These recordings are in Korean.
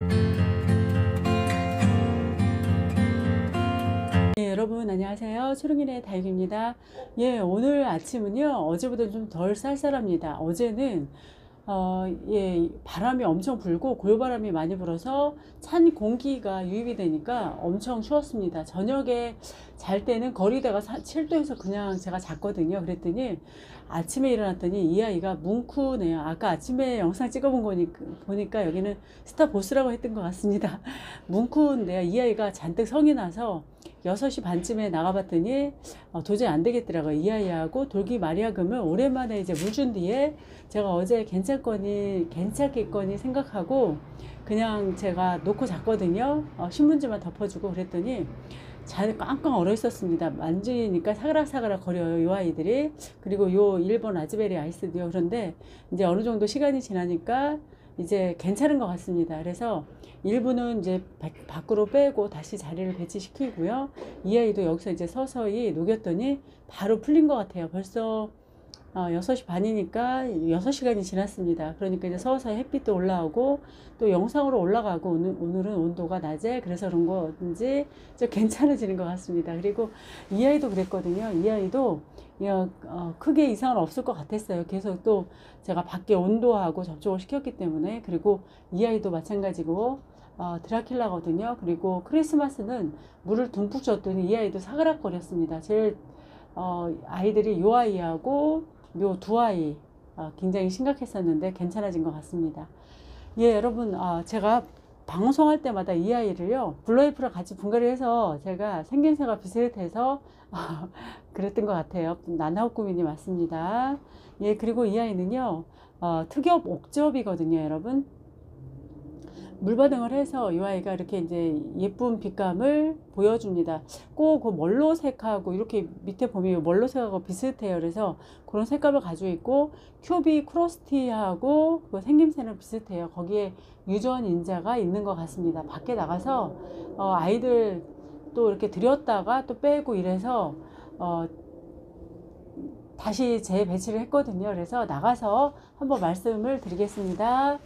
네, 여러분 안녕하세요. 초롱이네 다육입니다. 예, 오늘 아침은요 어제보다 좀 덜 쌀쌀합니다. 어제는 바람이 엄청 불고 골바람이 많이 불어서 찬 공기가 유입이 되니까 엄청 추웠습니다. 저녁에 잘 때는 거리다가 7도에서 그냥 제가 잤거든요. 그랬더니 아침에 일어났더니 이 아이가 뭉크네요. 아까 아침에 영상 찍어본 거니까 보니까 여기는 스타보스라고 했던 것 같습니다. 뭉크인데요. 이 아이가 잔뜩 성이 나서 6시 반쯤에 나가봤더니 도저히 안 되겠더라고요. 이 아이하고 돌기 마리아금을 오랜만에 이제 물 준 뒤에 제가 어제 괜찮겠거니 생각하고 그냥 제가 놓고 잤거든요. 신문지만 덮어주고 그랬더니 잘 꽝꽝 얼어 있었습니다. 만지니까 사그락사그락 거려요, 요 아이들이. 그리고 요 일본 라즈베리 아이스도요. 그런데 이제 어느 정도 시간이 지나니까 이제 괜찮은 것 같습니다. 그래서 일부는 이제 밖으로 빼고 다시 자리를 배치시키고요. 이 아이도 여기서 이제 서서히 녹였더니 바로 풀린 것 같아요. 벌써 6시 반이니까 6시간이 지났습니다. 그러니까 이제 서서히 햇빛도 올라오고 또 영상으로 올라가고 오늘은 온도가 낮에 그래서 그런 건지 좀 괜찮아지는 것 같습니다. 그리고 이 아이도 그랬거든요. 이 아이도 크게 이상은 없을 것 같았어요. 계속 또 제가 밖에 온도하고 접촉을 시켰기 때문에. 그리고 이 아이도 마찬가지고 드라큘라거든요. 그리고 크리스마스는 물을 듬뿍 줬더니 이 아이도 사그락거렸습니다. 제일 아이들이 요 아이하고 요 두 아이 굉장히 심각했었는데 괜찮아진 것 같습니다. 예, 여러분, 제가 방송할 때마다 이 아이를요 블루웨이프랑 같이 분갈이 해서 제가 생김새가 비슷해서 그랬던 것 같아요. 나나오꾸민이 맞습니다. 예, 그리고 이 아이는요 특이업 옥접이거든요, 여러분. 물바등을 해서 이 아이가 이렇게 이제 예쁜 빛감을 보여줍니다. 꼭 그 멀로색하고 이렇게 밑에 보면 멀로색하고 비슷해요. 그래서 그런 색감을 가지고 있고 큐비 크로스티하고 그 생김새는 비슷해요. 거기에 유전 인자가 있는 것 같습니다. 밖에 나가서 아이들 또 이렇게 들였다가 또 빼고 이래서 다시 재배치를 했거든요. 그래서 나가서 한번 말씀을 드리겠습니다.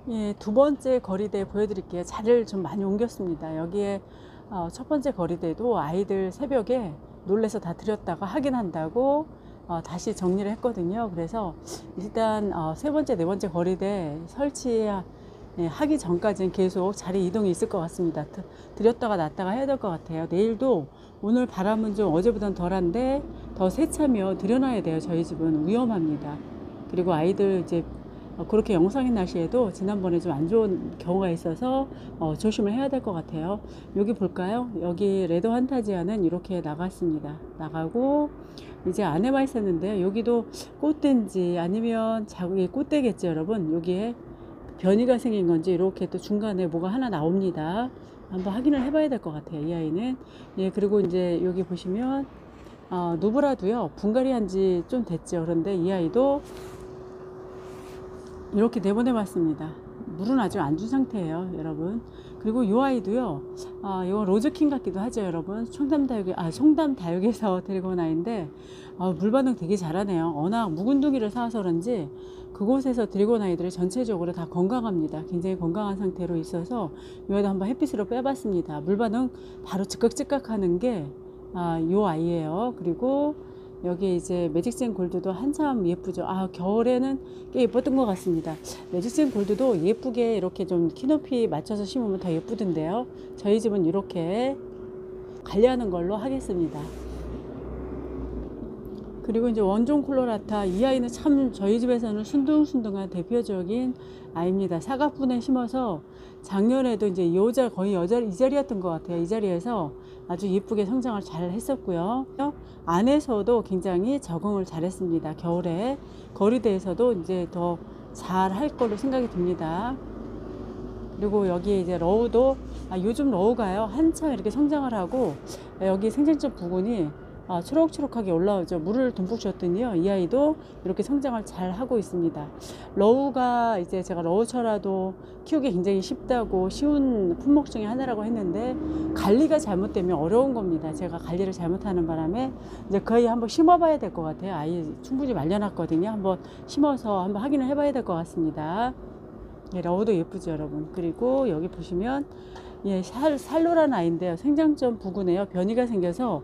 예, 두 번째 거리대 보여드릴게요. 자리를 좀 많이 옮겼습니다. 여기에 첫 번째 거리대도 아이들 새벽에 놀래서 다 들였다가 확인한다고 다시 정리를 했거든요. 그래서 일단 세 번째, 네 번째 거리대 설치하기 전까지는 계속 자리 이동이 있을 것 같습니다. 들였다가 놨다가 해야 될 것 같아요. 내일도 오늘 바람은 좀 어제보다는 덜한데 더 세차며 들여놔야 돼요. 저희 집은 위험합니다. 그리고 아이들 이제 그렇게 영상인 날씨에도 지난번에 좀 안 좋은 경우가 있어서 조심을 해야 될 것 같아요. 여기 볼까요? 여기 레드 환타지아는 이렇게 나갔습니다. 나가고 이제 안에만 있었는데요. 여기도 꽃대인지 아니면 자국이 꽃대겠죠, 여러분. 여기에 변이가 생긴 건지 이렇게 또 중간에 뭐가 하나 나옵니다. 한번 확인을 해봐야 될 것 같아요, 이 아이는. 예, 그리고 이제 여기 보시면 누브라도요 분갈이 한지 좀 됐죠. 그런데 이 아이도 이렇게 내보내 봤습니다. 물은 아주 안 준 상태예요, 여러분. 그리고 이 아이도요, 이거 로즈킹 같기도 하죠, 여러분. 송담 다육에서 데리고 온 아이인데, 물 반응 되게 잘하네요. 워낙 묵은둥이를 사와서 그런지 그곳에서 데리고 온 아이들이 전체적으로 다 건강합니다. 굉장히 건강한 상태로 있어서 이 아이도 한번 햇빛으로 빼봤습니다. 물 반응 바로 즉각 하는 게 이 아이예요. 그리고 여기 이제 매직젠 골드도 한참 예쁘죠. 겨울에는 꽤 예뻤던 것 같습니다. 매직젠 골드도 예쁘게 이렇게 좀 키높이 맞춰서 심으면 더 예쁘던데요. 저희 집은 이렇게 관리하는 걸로 하겠습니다. 그리고 이제 원종 콜로라타, 이 아이는 참 저희 집에서는 순둥순둥한 대표적인 아이입니다. 사각분에 심어서 작년에도 이제 거의 이 자리였던 것 같아요. 이 자리에서 아주 예쁘게 성장을 잘 했었고요. 안에서도 굉장히 적응을 잘 했습니다. 겨울에 거리대에서도 이제 더 잘 할 걸로 생각이 듭니다. 그리고 여기 이제 러우도 요즘 러우가요 한참 이렇게 성장을 하고 여기 생장점 부분이 초록초록하게 올라오죠. 물을 듬뿍 줬더니요 이 아이도 이렇게 성장을 잘 하고 있습니다. 러우가 이제 제가 러우철화도 키우기 굉장히 쉽다고 쉬운 품목 중에 하나라고 했는데 관리가 잘못되면 어려운 겁니다. 제가 관리를 잘못하는 바람에 이제 거의 한번 심어봐야 될 것 같아요. 아이 충분히 말려놨거든요. 한번 심어서 한번 확인을 해봐야 될 것 같습니다. 예, 러브도 예쁘죠 여러분. 그리고 여기 보시면 예, 살로라는 아이인데요. 생장점 부근에요. 변이가 생겨서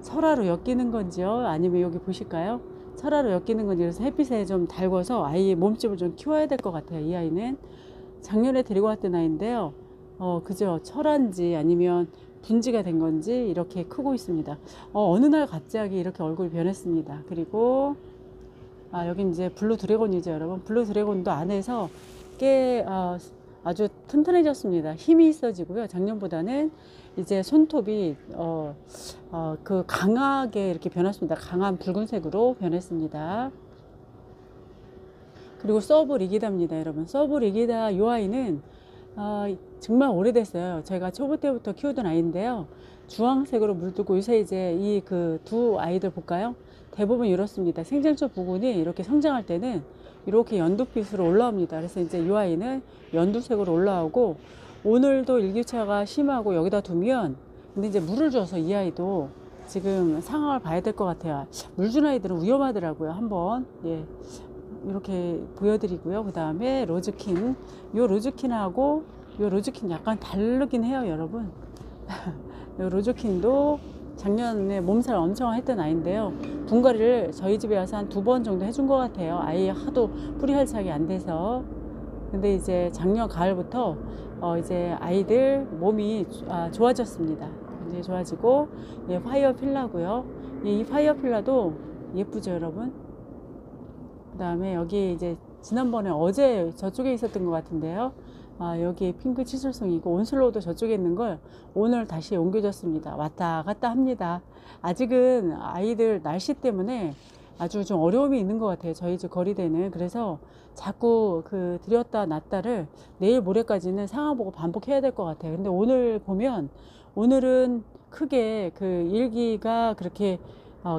설화로 엮이는 건지요? 아니면 여기 보실까요? 설화로 엮이는 건지. 그래서 햇빛에 좀 달궈서 아이의 몸집을 좀 키워야 될 것 같아요. 이 아이는 작년에 데리고 왔던 아이인데요. 그죠? 철한지 아니면 분지가 된 건지 이렇게 크고 있습니다. 어느 날 갑자기 이렇게 얼굴이 변했습니다. 그리고 여기 이제 블루 드래곤이죠 여러분. 블루 드래곤도 안에서 꽤 아주 튼튼해졌습니다. 힘이 있어지고요. 작년보다는 이제 손톱이 그 강하게 이렇게 변했습니다. 강한 붉은색으로 변했습니다. 그리고 서브 리기다입니다 여러분. 서브 리기다 이 아이는 정말 오래됐어요. 제가 초보 때부터 키우던 아이인데요. 주황색으로 물들고 요새 이제 이 그 두 아이들 볼까요? 대부분 이렇습니다. 생장초 부분이 이렇게 성장할 때는 이렇게 연두빛으로 올라옵니다. 그래서 이제 이 아이는 연두색으로 올라오고 오늘도 일교차가 심하고 여기다 두면 근데 이제 물을 줘서 이 아이도 지금 상황을 봐야 될 것 같아요. 물 준 아이들은 위험하더라고요. 한번 예 이렇게 보여드리고요. 그 다음에 로즈킨 요 로즈킨하고 요 로즈킨 약간 다르긴 해요 여러분. 요 로즈킨도 작년에 몸살 엄청 했던 아이인데요. 분갈이를 저희 집에 와서 한 2번 정도 해준 것 같아요. 아이 하도 뿌리 활착이 안 돼서. 근데 이제 작년 가을부터 이제 아이들 몸이 좋아졌습니다. 굉장히 좋아지고 예, 파이어 필라고요. 이 파이어 필라도 예쁘죠 여러분. 그 다음에 여기 이제 지난번에 어제 저쪽에 있었던 것 같은데요. 여기 핑크 치술송이고 온슬로우도 저쪽에 있는 걸 오늘 다시 옮겨졌습니다. 왔다 갔다 합니다. 아직은 아이들 날씨 때문에 아주 좀 어려움이 있는 것 같아요. 저희 집 거리대는. 그래서 자꾸 그 들였다 놨다를 내일 모레까지는 상황 보고 반복해야 될 것 같아요. 근데 오늘 보면 오늘은 크게 그 일기가 그렇게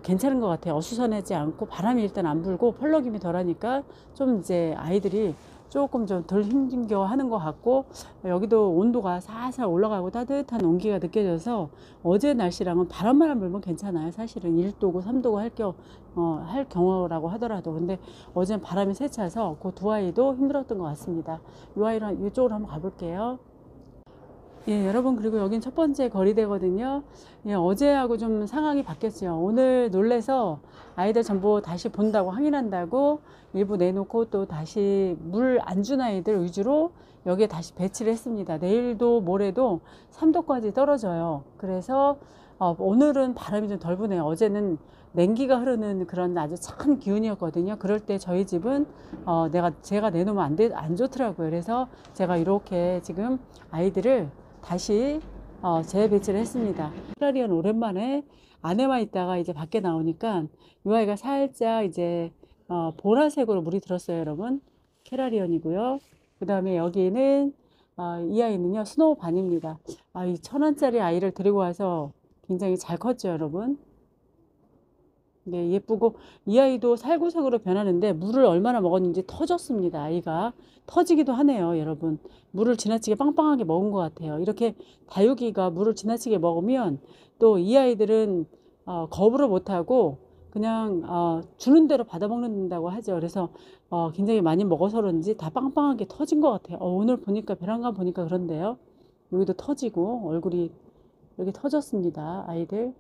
괜찮은 것 같아요. 어수선하지 않고 바람이 일단 안 불고 펄럭임이 덜하니까 좀 이제 아이들이 조금 좀 덜 힘겨 하는 것 같고 여기도 온도가 살살 올라가고 따뜻한 온기가 느껴져서 어제 날씨랑은 바람만 안 불면 괜찮아요. 사실은 1도고 3도고 할 경우라고 하더라도 근데 어제는 바람이 세차서 그 두 아이도 힘들었던 것 같습니다. 이 아이랑 이쪽으로 한번 가볼게요. 예, 여러분, 그리고 여긴 첫 번째 거리대거든요. 예, 어제하고 좀 상황이 바뀌었죠. 오늘 놀래서 아이들 전부 다시 본다고 확인한다고 일부 내놓고 또 다시 물 안 준 아이들 위주로 여기에 다시 배치를 했습니다. 내일도 모레도 3도까지 떨어져요. 그래서 오늘은 바람이 좀 덜 부네요. 어제는 냉기가 흐르는 그런 아주 찬 기운이었거든요. 그럴 때 저희 집은 제가 내놓으면 안 좋더라고요. 그래서 제가 이렇게 지금 아이들을 다시 재배치를 했습니다. 캐라리언 오랜만에 안에만 있다가 이제 밖에 나오니까 이 아이가 살짝 이제 보라색으로 물이 들었어요 여러분. 캐라리언이고요. 그 다음에 여기는 이 아이는요 스노우 반입니다. 이 1,000원짜리 아이를 데리고 와서 굉장히 잘 컸죠 여러분. 네, 예쁘고 이 아이도 살구색으로 변하는데 물을 얼마나 먹었는지 터졌습니다. 아이가 터지기도 하네요 여러분. 물을 지나치게 빵빵하게 먹은 것 같아요. 이렇게 다육이가 물을 지나치게 먹으면 또 이 아이들은 거부를 못하고 그냥 주는 대로 받아먹는다고 하죠. 그래서 굉장히 많이 먹어서 그런지 다 빵빵하게 터진 것 같아요. 오늘 보니까 베란가 보니까 그런데요. 여기도 터지고 얼굴이 이렇게 터졌습니다 아이들.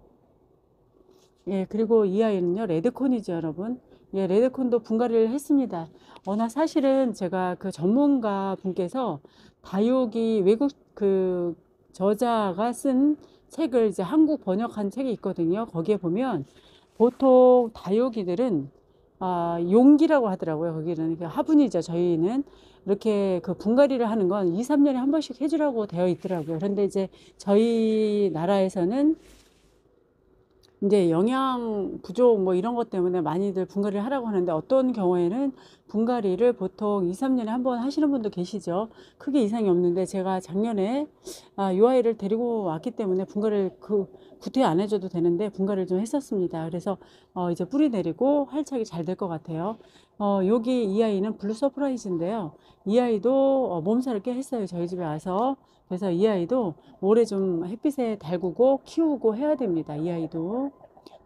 예, 그리고 이 아이는요, 레드콘이죠, 여러분. 예, 레드콘도 분갈이를 했습니다. 나 사실은 제가 그 전문가 분께서 다육이 외국 그 저자가 쓴 책을 이제 한국 번역한 책이 있거든요. 거기에 보면 보통 다육이들은 용기라고 하더라고요. 거기는 화분이죠. 저희는 이렇게 그 분갈이를 하는 건 2, 3년에 한 번씩 해주라고 되어 있더라고요. 그런데 이제 저희 나라에서는 이제 영양 부족 뭐 이런 것 때문에 많이들 분갈이를 하라고 하는데 어떤 경우에는 분갈이를 보통 2, 3년에 한 번 하시는 분도 계시죠. 크게 이상이 없는데 제가 작년에 이 아이를 데리고 왔기 때문에 분갈이를 구태 안 해줘도 되는데 분갈이를 좀 했었습니다. 그래서 이제 뿌리 내리고 활착이 잘 될 것 같아요. 여기 이 아이는 블루 서프라이즈인데요. 이 아이도 몸살을 꽤 했어요. 저희 집에 와서. 그래서 이 아이도 올해 좀 햇빛에 달구고 키우고 해야 됩니다. 이 아이도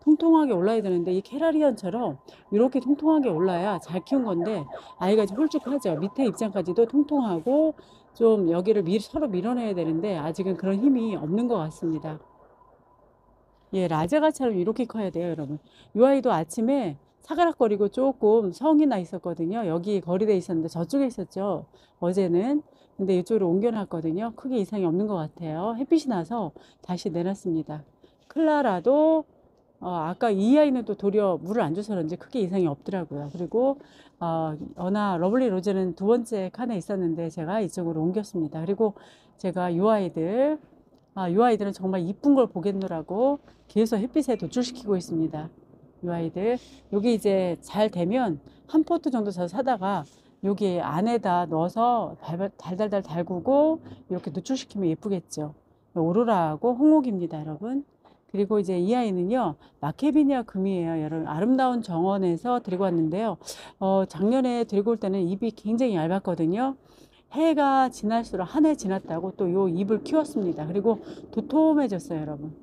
통통하게 올라야 되는데 이 캐라리안처럼 이렇게 통통하게 올라야 잘 키운 건데 아이가 좀 홀쭉하죠. 밑에 입장까지도 통통하고 좀 여기를 서로 밀어내야 되는데 아직은 그런 힘이 없는 것 같습니다. 예, 라제가처럼 이렇게 커야 돼요, 여러분. 이 아이도 아침에 사가락거리고 조금 성이 나 있었거든요. 여기 거리돼 있었는데 저쪽에 있었죠. 어제는. 근데 이쪽으로 옮겨놨거든요. 크게 이상이 없는 것 같아요. 햇빛이 나서 다시 내놨습니다. 클라라도 아까 이 아이는 또 도리어 물을 안 줘서 그런지 크게 이상이 없더라고요. 그리고 어나 러블리 로제는 두 번째 칸에 있었는데 제가 이쪽으로 옮겼습니다. 그리고 제가 이 아이들은 정말 이쁜 걸 보겠노라고 계속 햇빛에 노출시키고 있습니다. 이 아이들 여기 이제 잘 되면 한 포트 정도 저 사다가 여기 안에다 넣어서 달달달 달구고 이렇게 노출시키면 예쁘겠죠. 오로라하고 홍옥입니다, 여러분. 그리고 이제 이 아이는요, 마케비니아 금이에요. 여러분, 아름다운 정원에서 데리고 왔는데요. 작년에 데리고 올 때는 잎이 굉장히 얇았거든요. 해가 지날수록 한 해 지났다고 또 요 잎을 키웠습니다. 그리고 도톰해졌어요, 여러분.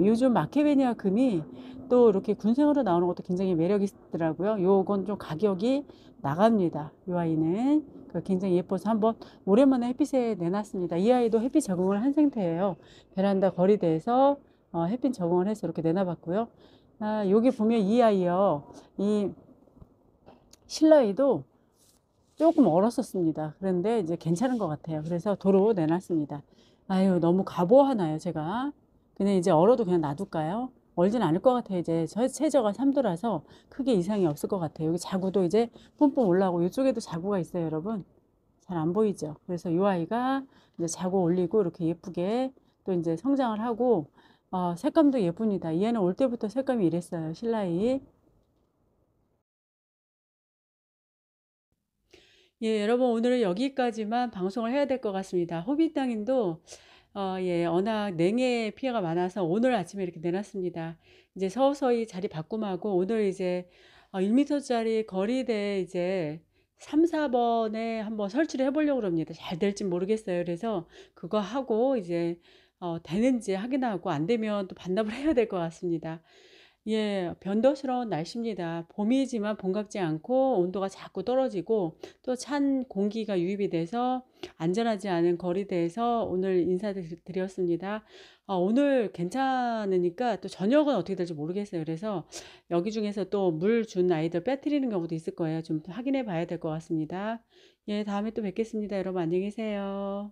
요즘 마케베니아 금이 또 이렇게 군생으로 나오는 것도 굉장히 매력 있더라고요. 요건 좀 가격이 나갑니다. 요 아이는 굉장히 예뻐서 한번 오랜만에 햇빛에 내놨습니다. 이 아이도 햇빛 적응을 한 상태예요. 베란다 거리대에서 햇빛 적응을 해서 이렇게 내놔봤고요. 여기 보면 이 아이요, 이 실라이도 조금 얼었었습니다. 그런데 이제 괜찮은 것 같아요. 그래서 도로 내놨습니다. 아유, 너무 과보하나요, 제가? 그냥 이제 얼어도 그냥 놔둘까요? 얼진 않을 것 같아요. 이제 최저가 3도라서 크게 이상이 없을 것 같아요. 여기 자구도 이제 뿜뿜 올라오고 이쪽에도 자구가 있어요, 여러분. 잘 안 보이죠? 그래서 이 아이가 이제 자구 올리고 이렇게 예쁘게 또 이제 성장을 하고 색감도 예쁩니다. 얘는 올 때부터 색감이 이랬어요, 실라이. 예, 여러분 오늘은 여기까지만 방송을 해야 될 것 같습니다. 호빗 땅인도 예, 워낙 냉해 피해가 많아서 오늘 아침에 이렇게 내놨습니다. 이제 서서히 자리 바꿈하고 오늘 이제 1m짜리 거리대 이제 3, 4번에 한번 설치를 해보려고 합니다. 잘 될지 모르겠어요. 그래서 그거 하고 이제 되는지 확인하고 안 되면 또 반납을 해야 될 것 같습니다. 예, 변덕스러운 날씨입니다. 봄이지만 봄 같지 않고 온도가 자꾸 떨어지고 또 찬 공기가 유입이 돼서 안전하지 않은 거리대에서 오늘 인사드렸습니다. 오늘 괜찮으니까 또 저녁은 어떻게 될지 모르겠어요. 그래서 여기 중에서 또 물 준 아이들 빼뜨리는 경우도 있을 거예요. 좀 확인해 봐야 될 것 같습니다. 예, 다음에 또 뵙겠습니다. 여러분 안녕히 계세요.